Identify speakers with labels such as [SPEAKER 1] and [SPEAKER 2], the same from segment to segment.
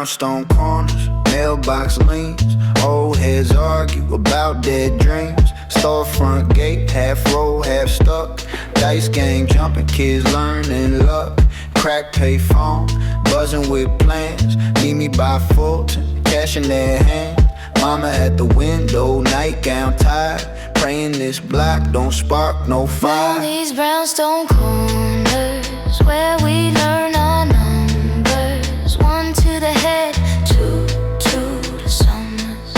[SPEAKER 1] brownstone corners, mailbox leans. Old heads argue about dead dreams. Storefront gate, half roll, half stuck. Dice game jumping, kids learning luck. Crack pay phone, buzzing with plans. Meet me by Fulton, cash in their hand. Mama at the window, nightgown tied. Praying this block don't spark no fire.
[SPEAKER 2] On these brownstone corners, where we learn our numbers. 1 to the head, 2 to the summers.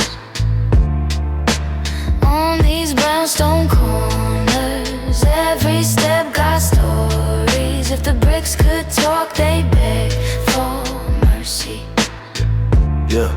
[SPEAKER 2] On these brownstone corners, every step got stories. If the bricks could talk, they beg for mercy.
[SPEAKER 1] Yeah.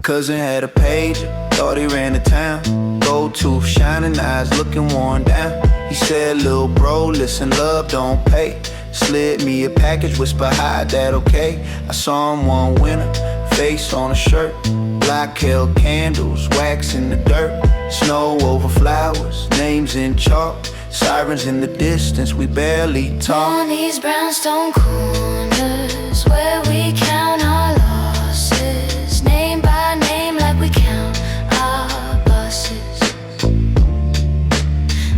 [SPEAKER 1] Cousin had a pager, thought he ran the town. Gold tooth, shining eyes, looking worn down. He said, "Lil' bro, listen, love don't pay." Slid me a package, whisper, "Hi, that okay?" I saw him one winter, face on a shirt. Black held candles, wax in the dirt. Snow over flowers, names in chalk. Sirens in the distance, we barely talk.
[SPEAKER 2] On these brownstone corners, where we count our losses, name by name like we count our buses.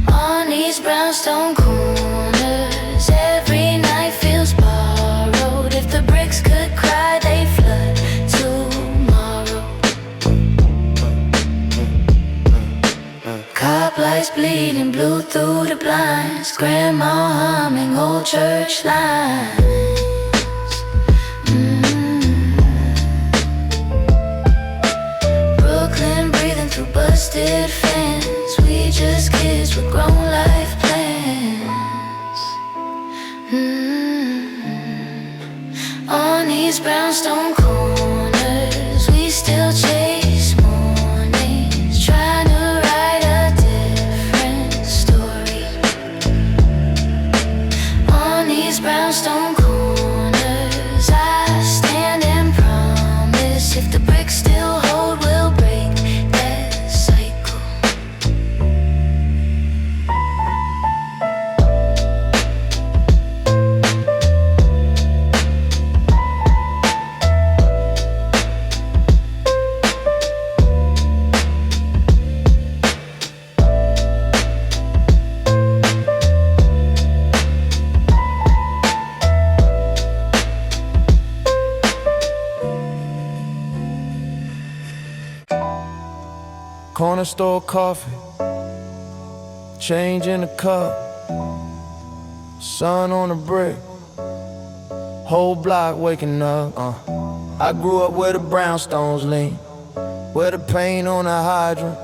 [SPEAKER 2] On these brownstone corners, every night feels borrowed. If the bricks could cry, they flood tomorrow. Cop lights bleeding blue through the blinds. Grandma humming old church lines. Brooklyn breathing through busted fans. We just kids with grown life plans. On these brownstone corners, we still chase mornings, trying to write a different story. On these brownstone corners, I stand and promise, if the bricks still hold, we'll break that cycle.
[SPEAKER 3] Corner store coffee, change in the cup, sun on the brick, whole block waking up. I grew up where the brownstones lean, where the paint on the hydrant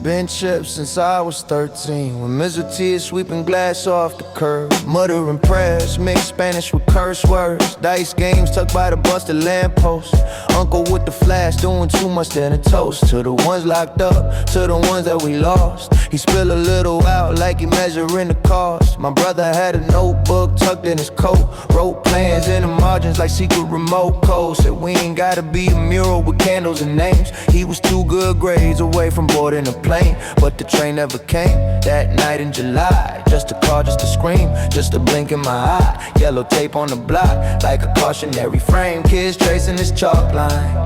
[SPEAKER 3] been chipped since I was 13. When Mr. T is sweeping glass off the curb, muttering prayers, mixed Spanish with curse words. Dice games tucked by the busted lamppost. Uncle with the flash doing too much than a toast. To the ones locked up, to the ones that we lost. He spill a little out like he measuring the cost. My brother had a notebook tucked in his coat. Wrote plans in the margins like secret remote codes. Said we ain't gotta be a mural with candles and names. He was 2 good grades away from boarding a plane, but the train never came that night in July. Just a call, just a scream, just a blink in my eye. Yellow tape on the block like a cautionary frame. Kids tracing this chalk line,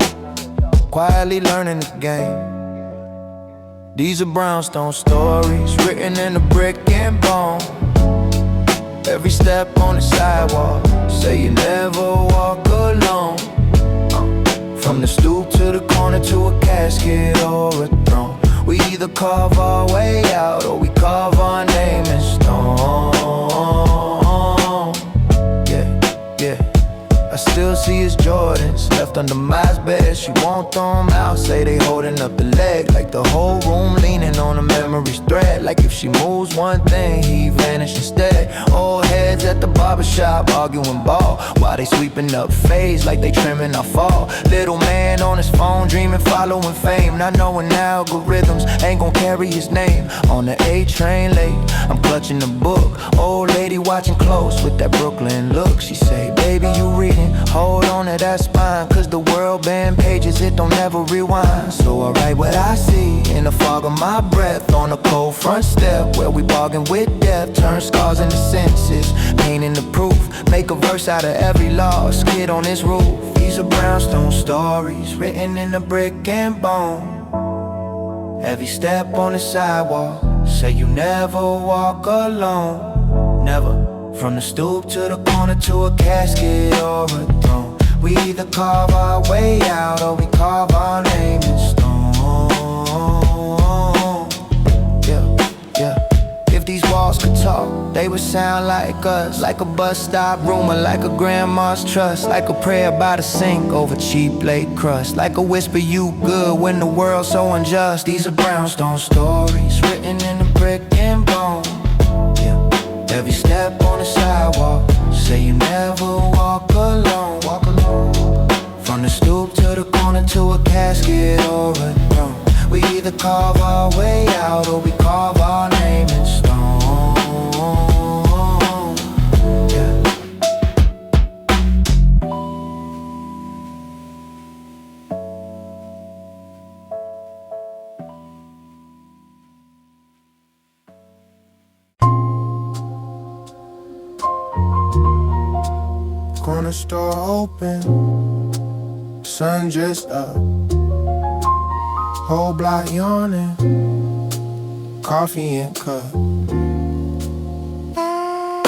[SPEAKER 3] quietly learning the game. These are brownstone stories written in the brick and bone. Every step on the sidewalk, say you never walk alone. From the stoop to the corner to a casket or a throne, we either carve our way out or we carve our name in stone. Yeah, I still see his Jordans left under my bed. She won't throw them out, say they holding up the leg. Like the whole room leaning on a memory's thread. Like if she moves one thing, he vanish instead. Old heads at the barbershop arguing ball while they sweeping up fades like they trimming our fall. Little man on his phone dreaming, following fame, not knowing algorithms ain't gon' carry his name. On the A train late, I'm clutching the book. Old lady watching close with that Brooklyn look. She say, baby, you reading? Hold hold on to that spine, cause the world bend pages, it don't never rewind. So I write what I see in the fog of my breath, on a cold front step where we bargain with death. Turn scars into sentences, painting the proof, make a verse out of every lost kid on this roof. These are brownstone stories written in the brick and bone. Every step on the sidewalk, say you never walk alone. Never. From the stoop to the corner to a casket or a throne, we either carve our way out or we carve our name in stone. Yeah. If these walls could talk, they would sound like us. Like a bus stop rumor, like a grandma's trust, like a prayer by the sink over cheap late crust, like a whisper you good when the world's so unjust. These are brownstone stories written in the brick and bone. Every step on the sidewalk, say you never walk alone. From the stoop to the corner to a casket or a throne, we either carve our way out or we carve our name in stone. Corner store open, sun just up, whole block yawning, coffee and cup.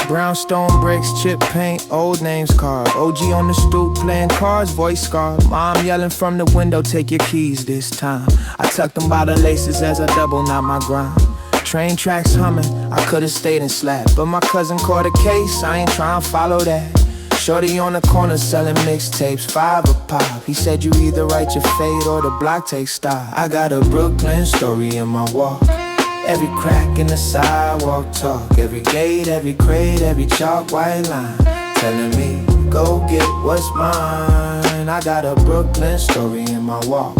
[SPEAKER 3] Brownstone bricks, chip paint, old names carved. OG on the stoop playing cards, voice scarred. Mom yelling from the window, take your keys this time. I tucked them by the laces as I double knot my grind. Train tracks humming, I could've stayed and slapped, but my cousin caught a case, I ain't trying to follow that. Shorty on the corner selling mixtapes, $5 a pop. He said you either write your fate or the block takes stock. I got a Brooklyn story in my walk. Every crack in the sidewalk talk. Every gate, every crate, every chalk white line telling me, go get what's mine. I got a Brooklyn story in my walk.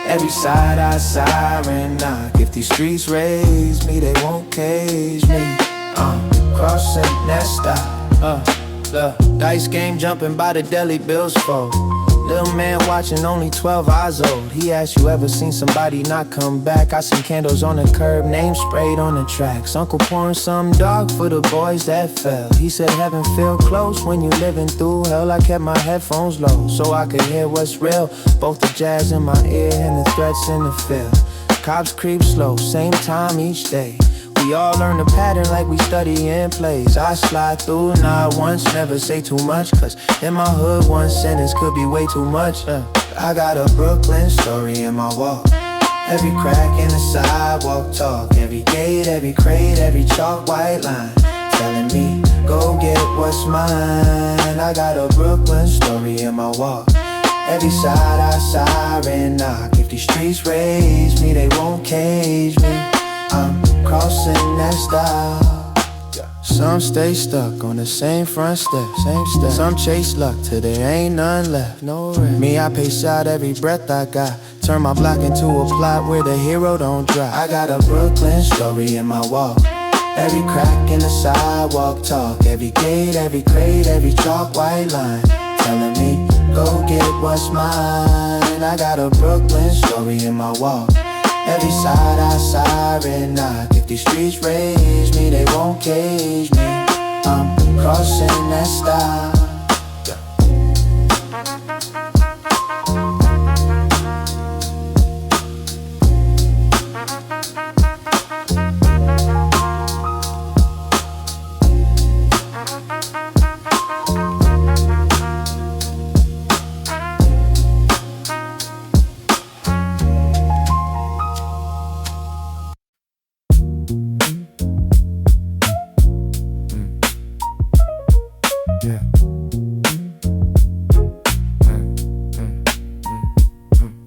[SPEAKER 3] Every side I siren knock. If these streets raise me, they won't cage me. Crossing that stop. The dice game jumping by the deli, bills fold. Little man watching, only 12 hours old. He asked, you ever seen somebody not come back? I seen candles on the curb, names sprayed on the tracks. Uncle pouring some dog for the boys that fell. He said heaven feel close when you living through hell. I kept my headphones low so I could hear what's real. Both the jazz in my ear and the threats in the field. Cops creep slow, same time each day. We all learn the pattern like we study in plays. I slide through not once, never say too much, cause in my hood one sentence could be way too much. I got a Brooklyn story in my walk. Every crack in the sidewalk talk. Every gate, every crate, every chalk white line telling me, go get what's mine. I got a Brooklyn story in my walk. Every side I siren knock. If these streets raise me, they won't cage me. I'm crossing that style. Some stay stuck on the same front step, Some chase luck till there ain't none left. No rest. Me, I pace out every breath I got. Turn my block into a plot where the hero don't drop. I got a Brooklyn story in my walk. Every crack in the sidewalk talk. Every gate, every crate, every chalk white line telling me, go get what's mine. I got a Brooklyn story in my walk. Every side I siren knock. If these streets raise me, they won't cage me. I'm crossing that style.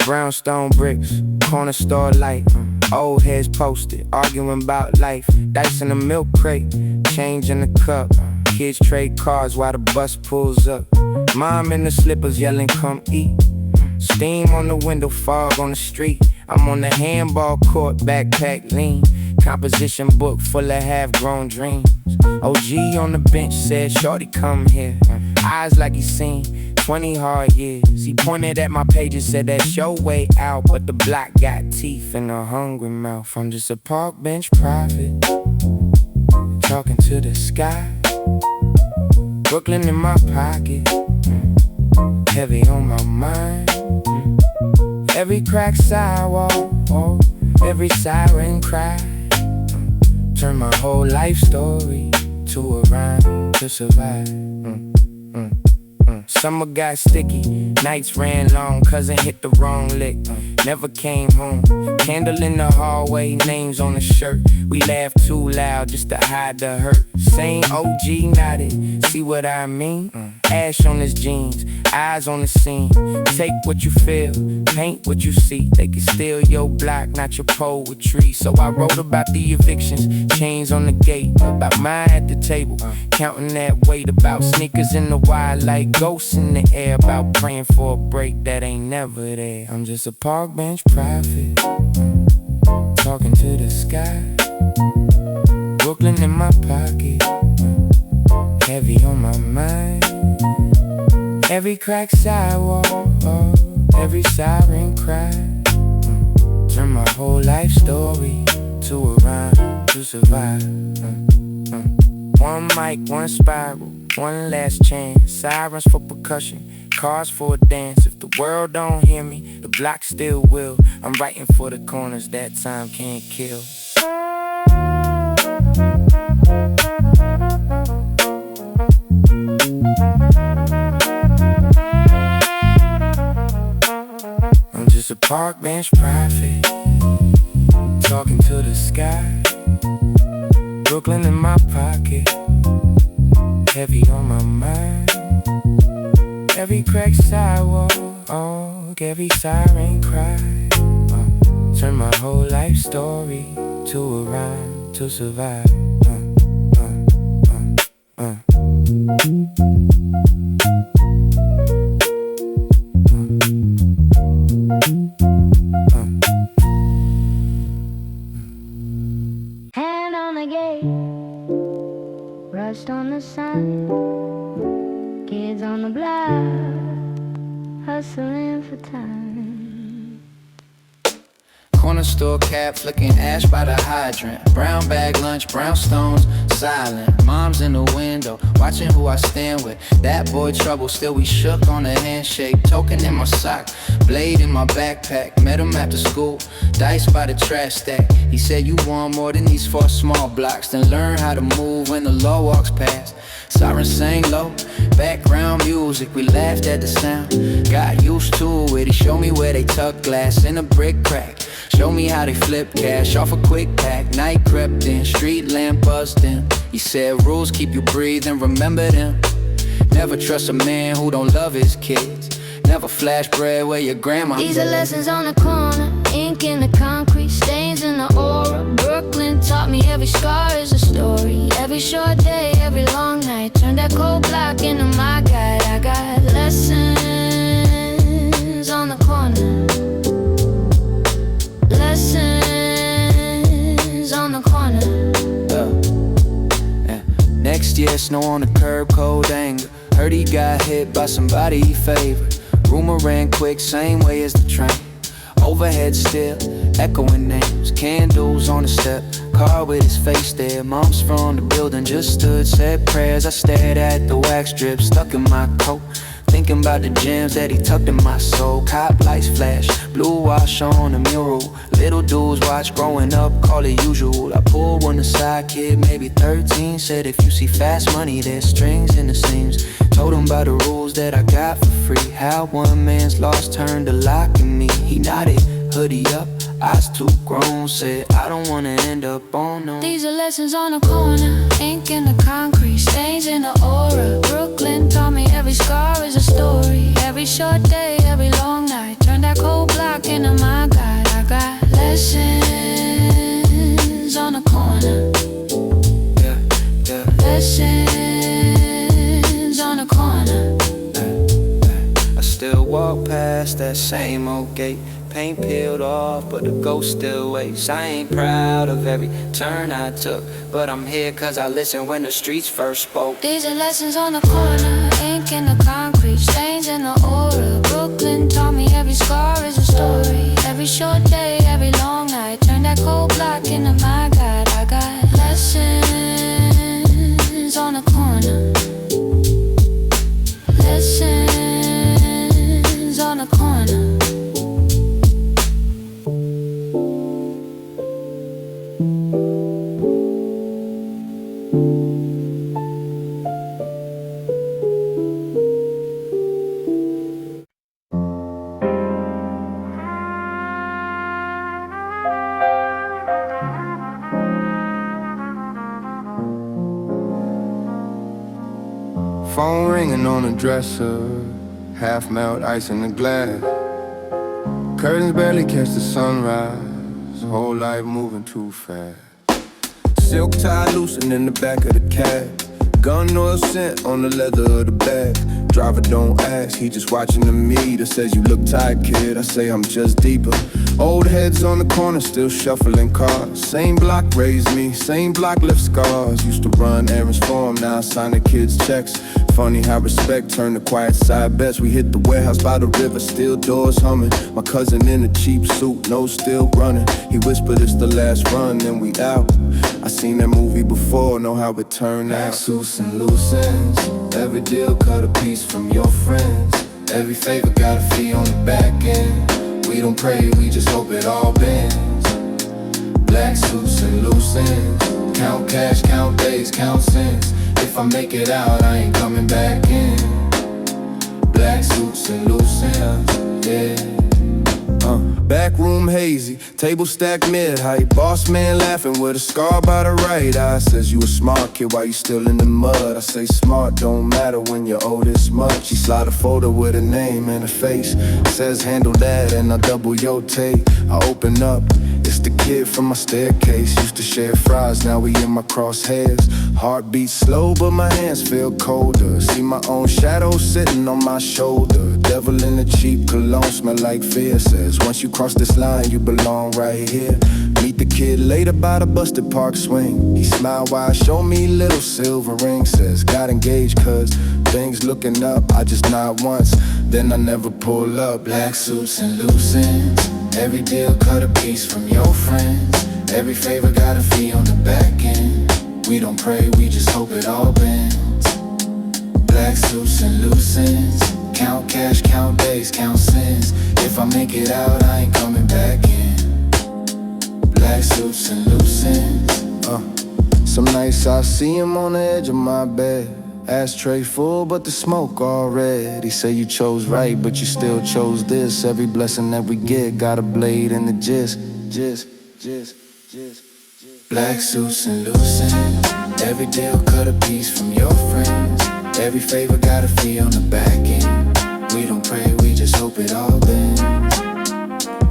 [SPEAKER 3] Brownstone bricks, corner store light. Old heads posted, arguing about life. Dice in the milk crate, change in the cup. Kids trade cars while the bus pulls up. Mom in the slippers yelling, come eat. Steam on the window, fog on the street. I'm on the handball court, backpack lean. Composition book full of half-grown dreams. OG on the bench said, shorty come here. Eyes like he seen
[SPEAKER 4] 20 hard years. He pointed at my page and said that's your way out, but the block got teeth and a hungry mouth. I'm just a park bench prophet, talking to the sky. Brooklyn in my pocket, heavy on my mind. Every crack sidewalk, every siren cry. Turn my whole life story to a rhyme to survive. Summer got sticky, nights ran long, cousin hit the wrong lick, never came home. Candle in the hallway, names on the shirt. We laughed too loud just to hide the hurt. Same OG nodded, see what I mean? Ash on his jeans, eyes on the scene. Take what you feel, paint what you see. They can steal your block, not your poetry. So I wrote about the evictions, chains on the gate, about mine at the table, counting that weight, about sneakers in the wild like ghosts in the air, about praying for a break that ain't never there. I'm just a park bench prophet, talking to the sky. Brooklyn in my pocket, heavy on my mind. Every cracked sidewalk, every siren cry. Turn my whole life story to a rhyme to survive. One mic, one spiral, one last chance. Sirens for percussion, cars for a dance. If the world don't hear me, the block still will. I'm writing for the corners that time can't kill. I'm just a park bench prophet, talking to the sky. Brooklyn in my pocket, heavy on my mind. Every cracked sidewalk, every siren cry. Turn my whole life story to a rhyme to survive.
[SPEAKER 2] Hand on the gate, rust on the sun. Kids on the block, hustling for time.
[SPEAKER 1] Corner store cap, flicking ash by the hydrant. Brown bag lunch, brownstones, silent. Mom's in the window, watching who I stand with. That boy trouble, still we shook on the handshake. Token in my sock, blade in my backpack. Met him after school, dice by the trash stack. He said you want more than these 4 small blocks, then learn how to move when the law walks past. Sirens sang low, background music, we laughed at the sound. Got used to it, he showed me where they tuck glass in a brick crack. Show me how they flip cash off a quick pack. Night crept in, street lamp buzzed in. He said rules keep you breathing, remember them. Never trust a man who don't love his kids. Never flash bread where your grandma.
[SPEAKER 2] These are lessons on the corner, ink in the concrete, stains in the aura. Brooklyn taught me every scar is a story. Every short day, every long night, turned that cold block into my guide. I got lessons on the corner, lessons on the corner.
[SPEAKER 1] Next year, snow on the curb, cold anger. Heard he got hit by somebody he favored. Rumor ran quick, same way as the train. Overhead still, echoing names. Candles on the step, car with his face there. Moms from the building just stood, said prayers. I stared at the wax drip stuck in my coat, thinking about the gems that he tucked in my soul. Cop lights flash, blue wash on the mural. Little dudes watch growing up, call it usual. I pulled one aside, kid maybe 13. Said if you see fast money, there's strings in the seams. Told him about the rules that I got for free. How one man's loss turned to lock in me. He nodded, hoodie up, eyes too grown. Said I don't wanna end up on no.
[SPEAKER 2] These are lessons on the corner, ink in the concrete, stains in the aura. Brooklyn taught me every scar is a story. Every short day, every long night, turned that cold block into my guide. I got lessons on the corner, lessons on the corner.
[SPEAKER 1] I still walk past that same old gate. Paint peeled off, but the ghost still waits. I ain't proud of every turn I took, but I'm here cause I listened when the streets first spoke.
[SPEAKER 2] These are lessons on the corner, ink in the concrete, stains in the aura. Brooklyn taught me every scar is a story. Every short day, every long night, turn that cold block into my guide. I got lessons on the corner. Lessons on the corner.
[SPEAKER 3] Phone ringing on the dresser, half melt ice in the glass. Curtains barely catch the sunrise, whole life moving too fast. Silk tie loosened in the back of the cab, gun oil scent on the leather of the bag. Driver don't ask, he just watching the meter. Says you look tired, kid, I say I'm just deeper. Old heads on the corner still shuffling cars. Same block raised me, same block left scars. Used to run errands for him, now I sign the kids' checks. Funny how respect turned to quiet side bets. We hit the warehouse by the river, steel doors humming. My cousin in a cheap suit, nose still running. He whispered it's the last run, then we out. I seen that movie before, know how it turned out. Suits and loose ends, every deal cut a piece from your friends. Every favor got a fee on the back end. We don't pray, we just hope it all bends. Black suits and loose ends, count cash, count days, count cents. If I make it out, I ain't coming back in. Black suits and loose ends, yeah. Back room hazy, table stacked mid-height. Boss man laughing with a scar by the right eye. Says you a smart kid while you still in the mud. I say smart don't matter when you're old this much. She slide a photo with a name and a face. Says handle that and I double your tape. I open up, it's the kid from my staircase. Used to share fries, now we in my crosshairs. Heartbeat slow but my hands feel colder. See my own shadow sitting on my shoulder. Devil in the cheap cologne smell like fear. Says once you cross this line you belong right here. Meet the kid later by the busted park swing. He smiled while show me little silver ring. Says got engaged cause things looking up. I just nod once, then I never pull up. Black suits and loose ends, every deal cut a piece from your friends. Every favor got a fee on the back end. We don't pray, we just hope it all bends. Black suits and loose ends, count cash, count days, count cents. If I make it out, I ain't coming back in. Black suits and loose ends. Some nights I see him on the edge of my bed. Ashtray full, but the smoke all red. He say you chose right, but you still chose this. Every blessing that we get got a blade in the gist. Black suits and loose ends, every deal cut a piece from your friends. Every favor got a fee on the back end. We don't pray, we just hope it all bends.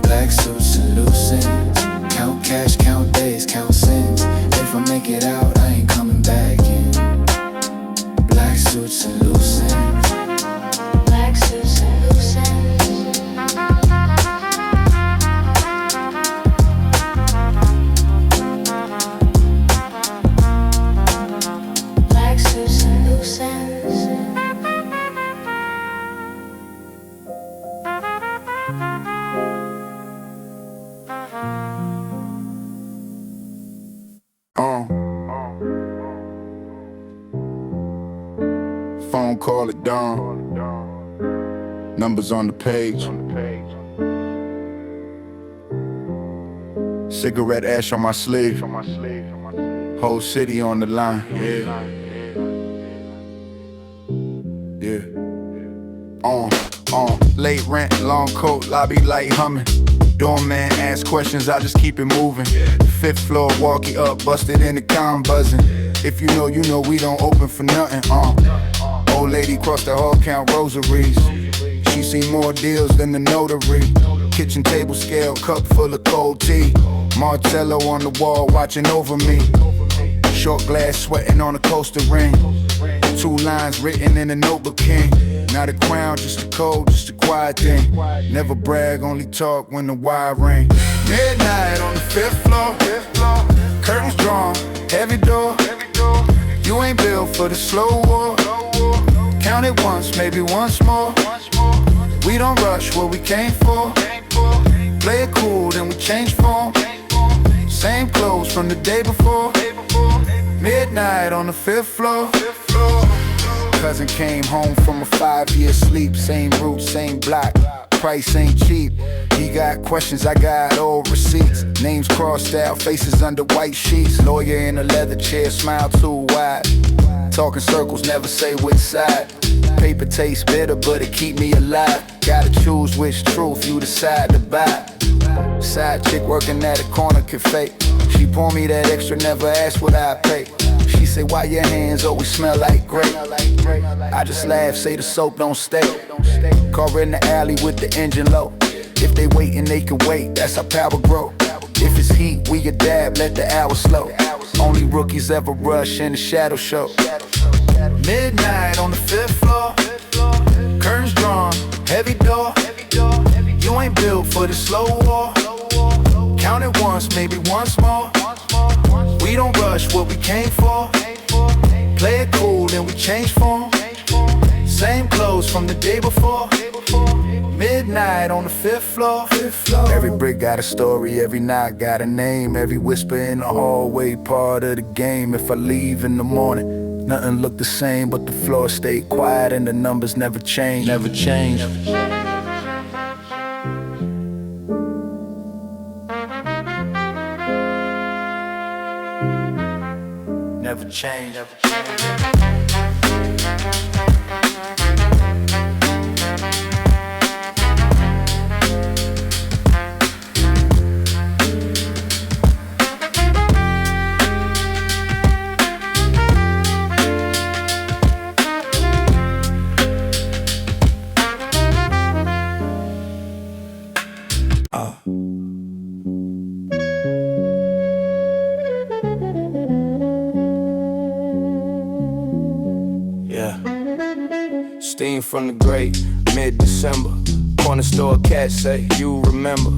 [SPEAKER 3] Black suits and loose ends, count cash, count days, count cents. If I make it out, I ain't coming back in. Black suits and loose ends.
[SPEAKER 2] Black suits and loose ends. Black suits and loose ends.
[SPEAKER 3] Phone call at dawn, numbers on the page. Cigarette ash on my sleeve, whole city on the line. Yeah. Late rent, long coat, lobby light humming. Doorman ask questions, I just keep it moving. Fifth floor, walkie up, busted in the com buzzing. If you know, we don't open for nothing. Old lady crossed the hall, count rosaries. She seen more deals than the notary. Kitchen table scale, cup full of cold tea. Martello on the wall, watching over me. Short glass, sweating on a coaster ring. 2 lines written in a notebook king. Not a crown, just a code, just a quiet thing. Never brag, only talk when the wire ring. Midnight on the 5th floor. Curtains drawn, heavy door. You ain't built for the slow war. Count it once, maybe once more. We don't rush what we came for. Play it cool, then we change form. Same clothes from the day before. Midnight on the 5th floor. Cousin came home from a 5-year sleep. Same route, same block, price ain't cheap. He got questions, I got old receipts. Names crossed out, faces under white sheets. Lawyer in a leather chair, smile too wide. Talking circles, never say which side. Paper tastes bitter, but it keep me alive. Gotta choose which truth you decide to buy. Side chick working at a corner cafe. She pour me that extra, never asked what I pay. She say, why your hands always smell like grape? I just laugh, say the soap don't stay. Car in the alley with the engine low. If they waitin', they can wait, that's how power grow. If it's heat, we adapt, let the hours slow. Only rookies ever rush in the shadow show. Midnight on the 5th floor. Curtains drawn, heavy door. You ain't built for the slow war. Count it once, maybe once more. We don't rush what we came for. Play it cool, then we change form. Same clothes from the day before. Midnight on the 5th floor. Every brick got a story, every knock got a name. Every whisper in the hallway part of the game. If I leave in the morning, nothing look the same, but the floor stay quiet and the numbers never change. Never change. Never change. Never change. Steam from the grate, mid-December. Corner store cats say, you remember.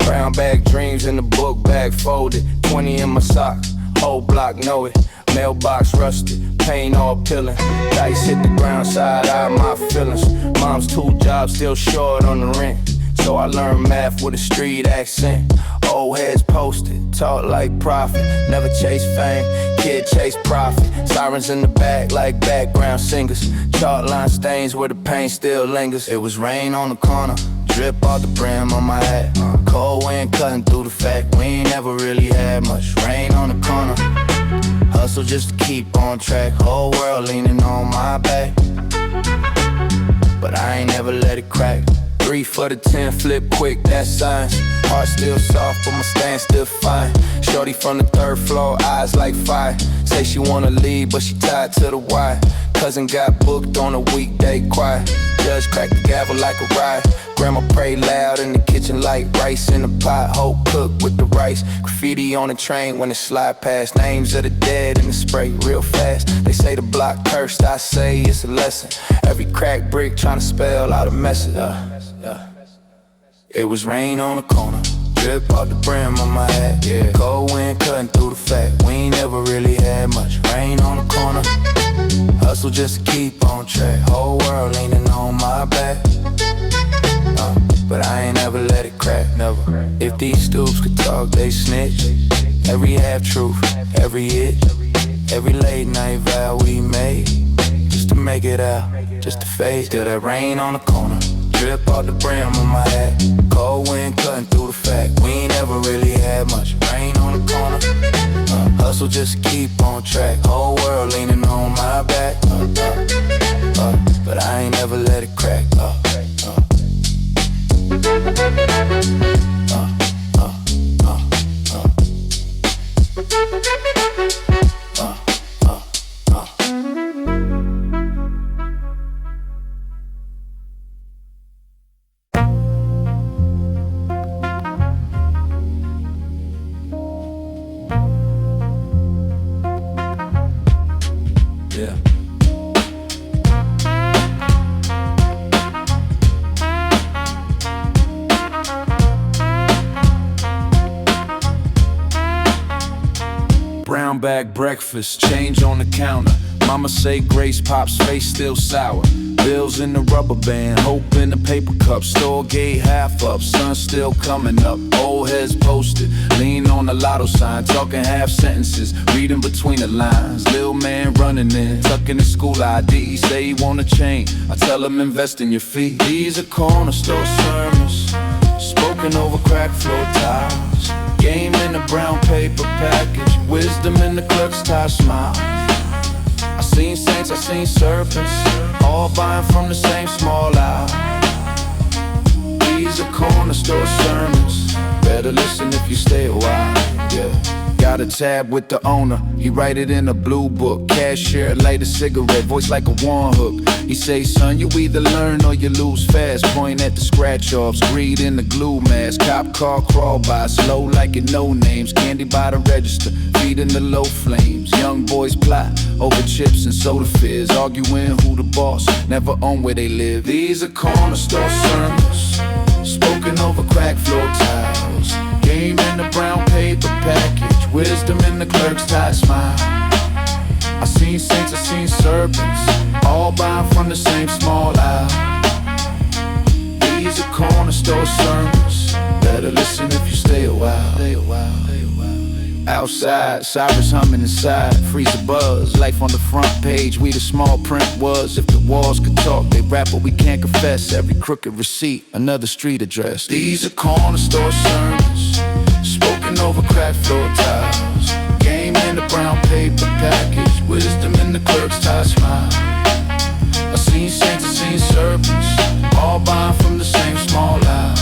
[SPEAKER 3] Brown bag dreams in the book bag folded. 20 in my socks, whole block know it. Mailbox rusted, paint all peeling. Dice hit the ground, side eye my feelings. Mom's 2 jobs, still short on the rent. So I learned math with a street accent. Old heads posted, talk like profit. Never chase fame, kid chase profit. Sirens in the back like background singers. Chalk line stains where the pain still lingers. It was rain on the corner, drip off the brim on my hat. Cold wind cutting through the fact we ain't never really had much. Rain on the corner, hustle just to keep on track. Whole world leaning on my back, but I ain't never let it crack. 3 for the 10, flip quick, that's science. Heart still soft, but my stand still fine. Shorty from the 3rd floor, eyes like fire. Say she wanna leave, but she tied to the wire. Cousin got booked on a weekday quiet. Judge cracked the gavel like a riot. Grandma prayed loud in the kitchen like rice in the pot. Hope cooked with the rice. Graffiti on the train when it slide past. Names of the dead in the spray real fast. They say the block cursed, I say it's a lesson. Every crack brick trying to spell out a message. It was rain on the corner, drip off the brim on my hat. Yeah. Cold wind cutting through the fact we ain't never really had much. Rain on the corner, hustle just to keep on track. Whole world leaning on my back, but I ain't never let it crack, never. If these stoops could talk, they snitch. Every half truth, every itch, every late night vow we made, just to make it out, just to fade. Till that rain on the corner, drip off the brim on my hat. Cold wind cutting through the fact we ain't ever really had much. Rain on the corner, hustle just to keep on track. Whole world leaning on my back, but I ain't never let it crack. Brown bag breakfast, change on the counter.
[SPEAKER 5] Mama say grace, pop's face still sour. Bills in the rubber band, hope in the paper cup. Store gate half up, sun still coming up. Old heads posted, lean on the lotto sign. Talking half sentences, reading between the lines. Lil man running in, tucking his school ID. Say he want a chain, I tell him invest in your feet. These are corner store sermons, spoken over crack floor tiles. Game in a brown paper package, wisdom in the clerk's tie smile. I seen saints, I seen serpents, all buying from the same small aisle. These are corner store sermons, better listen if you stay a while, yeah. Got a tab with the owner, he write it in a blue book. Cashier light a cigarette, voice like a one hook. He say, son, you either learn or you lose fast. Point at the scratch-offs, greed in the glue mask. Cop car crawl by, slow like it no names. Candy by the register, feeding the low flames. Young boys plot over chips and soda fizz, arguing who the boss, never own where they live. These are corner store sermons, spoken over crack floor tiles. Game in the brown paper package, wisdom in the clerk's tie smile. I seen saints, I seen serpents, all buying from the same small aisle. These are corner store sermons, better listen if you stay a while. Outside, sirens humming inside, freezer buzz. Life on the front page, we the small print was. If the walls could talk, they rap but we can't confess. Every crooked receipt, another street address. These are corner store sermons, spoken over crack floor tiles. Game in the brown paper package, wisdom in the clerk's tie smile. I seen saints, I seen serpents, all buying from the same small aisle.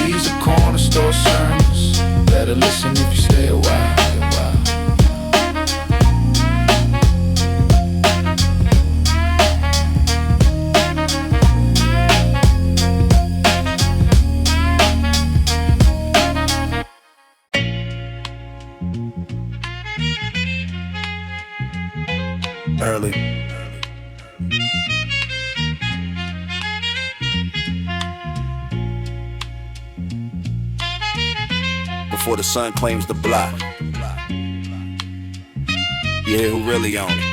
[SPEAKER 5] These are corner store sermons, better listen if you stay a while. Early. Before the sun claims the block. You hear who really on it?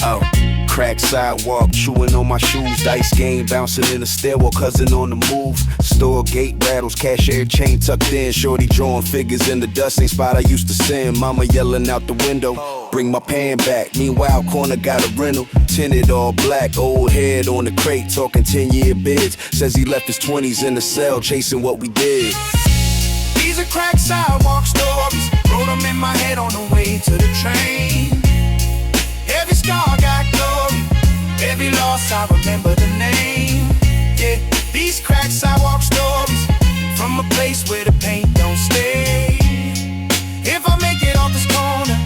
[SPEAKER 5] Oh, crack sidewalk, chewing on my shoes. Dice game bouncing in the stairwell, cousin on the move. Store gate rattles, cashier chain tucked in. Shorty drawing figures in the dust, same spot I used to sing. Mama yelling out the window, bring my pan back. Meanwhile, corner got a rental, tinted all black. Old head on the crate, talking 10-year bids. Says he left his 20s in the cell, chasing what we did. These are crack sidewalk stories, wrote them in my head on the way to the train. Every scar got glory, every loss I remember the name. Yeah, these crack sidewalk stories, from a place where the paint don't stay. If I make it off this corner,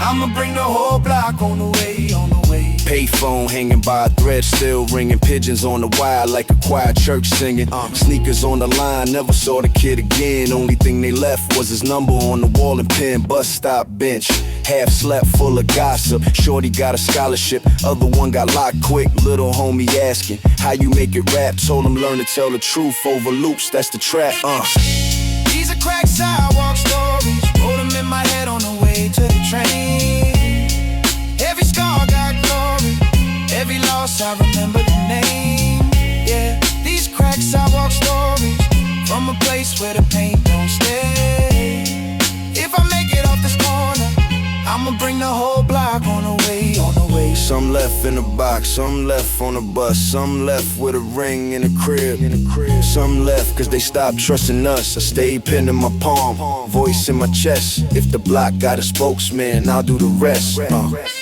[SPEAKER 5] I'ma bring the whole block on the way, on the way. Payphone hanging by a thread, still ringing. Pigeons on the wire like a choir church singing. Sneakers on the line, never saw the kid again. Only thing they left was his number on the wall and pen. Bus stop bench, half slept, full of gossip. Shorty got a scholarship, other one got locked quick. Little homie asking, how you make it rap? Told him learn to tell the truth over loops, that's the trap. These are crack sidewalk stories, wrote them in my head on the way to the train. Every scar got glory, every loss I remember the name. Yeah, these crack sidewalk stories, from a place where the paint don't stay. If I make it off this corner, I'ma bring the whole block on the way, on the way. Some left in the box, some left on the bus, some left with a ring in the crib. Some left cause they stopped trusting us. I stayed pinned in my palm, voice in my chest. If the block got a spokesman, I'll do the rest. Arrest.